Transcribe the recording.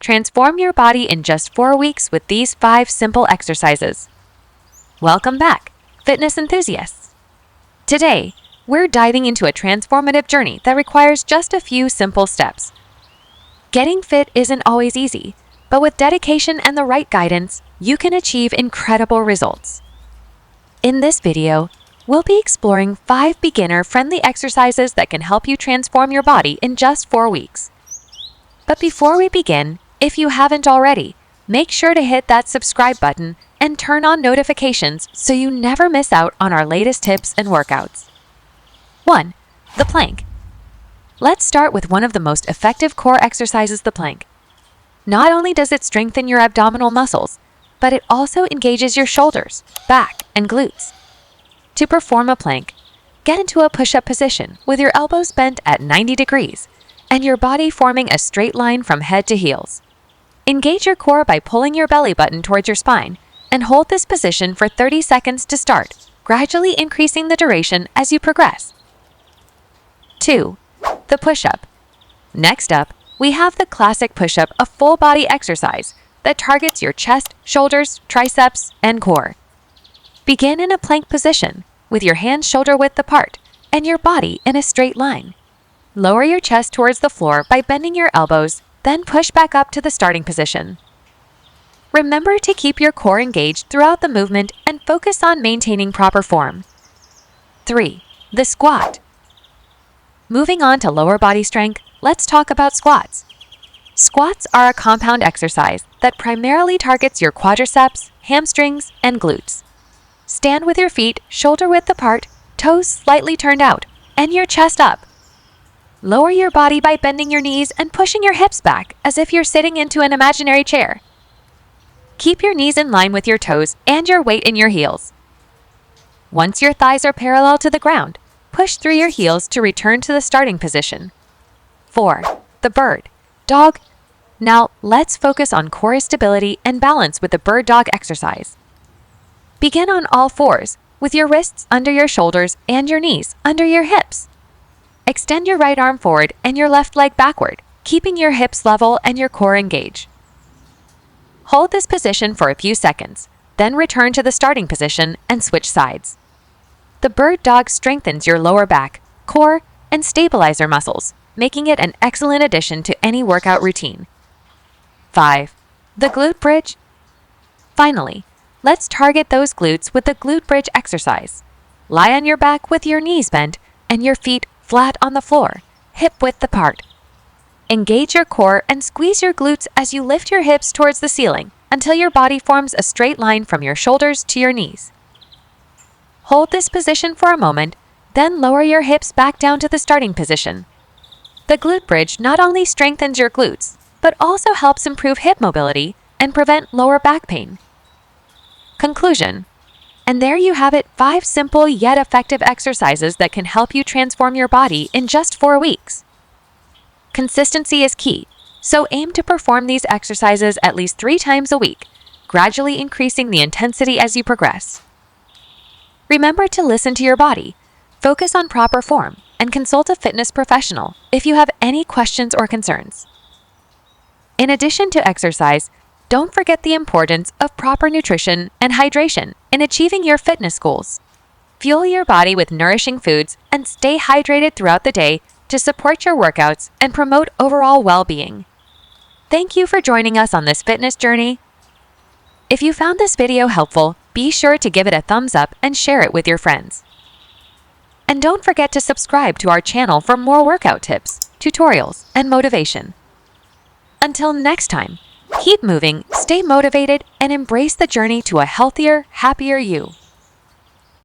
Transform your body in just 4 weeks with these 5 simple exercises. Welcome back, fitness enthusiasts. Today, we're diving into a transformative journey that requires just a few simple steps. Getting fit isn't always easy, but with dedication and the right guidance, you can achieve incredible results. In this video, we'll be exploring 5 beginner-friendly exercises that can help you transform your body in just 4 weeks. But before we begin, if you haven't already, make sure to hit that subscribe button and turn on notifications so you never miss out on our latest tips and workouts. 1. The plank. Let's start with one of the most effective core exercises, the plank. Not only does it strengthen your abdominal muscles, but it also engages your shoulders, back, and glutes. To perform a plank, get into a push-up position with your elbows bent at 90 degrees and your body forming a straight line from head to heels. Engage your core by pulling your belly button towards your spine and hold this position for 30 seconds to start, gradually increasing the duration as you progress. 2. The push-up. Next up, we have the classic push-up, a full-body exercise that targets your chest, shoulders, triceps, and core. Begin in a plank position with your hands shoulder-width apart and your body in a straight line. Lower your chest towards the floor by bending your elbows, then push back up to the starting position. Remember to keep your core engaged throughout the movement and focus on maintaining proper form. 3. The squat. Moving on to lower body strength, let's talk about squats. Squats are a compound exercise that primarily targets your quadriceps, hamstrings, and glutes. Stand with your feet shoulder-width apart, toes slightly turned out, and your chest up. Lower your body by bending your knees and pushing your hips back as if you're sitting into an imaginary chair. Keep your knees in line with your toes and your weight in your heels. Once your thighs are parallel to the ground, push through your heels to return to the starting position. 4. The bird. Dog. Now, let's focus on core stability and balance with the bird dog exercise. Begin on all fours, with your wrists under your shoulders and your knees under your hips. Extend your right arm forward and your left leg backward, keeping your hips level and your core engaged. Hold this position for a few seconds, then return to the starting position and switch sides. The bird dog strengthens your lower back, core, and stabilizer muscles, making it an excellent addition to any workout routine. 5. The glute bridge. Finally, let's target those glutes with the glute bridge exercise. Lie on your back with your knees bent and your feet flat on the floor, hip-width apart. Engage your core and squeeze your glutes as you lift your hips towards the ceiling until your body forms a straight line from your shoulders to your knees. Hold this position for a moment, then lower your hips back down to the starting position. The glute bridge not only strengthens your glutes, but also helps improve hip mobility and prevent lower back pain. Conclusion. And there you have it, 5 simple yet effective exercises that can help you transform your body in just 4 weeks. Consistency is key, so aim to perform these exercises at least 3 times a week, gradually increasing the intensity as you progress. Remember to listen to your body, focus on proper form, and consult a fitness professional if you have any questions or concerns. In addition to exercise, don't forget the importance of proper nutrition and hydration in achieving your fitness goals. Fuel your body with nourishing foods and stay hydrated throughout the day to support your workouts and promote overall well-being. Thank you for joining us on this fitness journey. If you found this video helpful, be sure to give it a thumbs up and share it with your friends. And don't forget to subscribe to our channel for more workout tips, tutorials, and motivation. Until next time, keep moving, stay motivated, and embrace the journey to a healthier, happier you.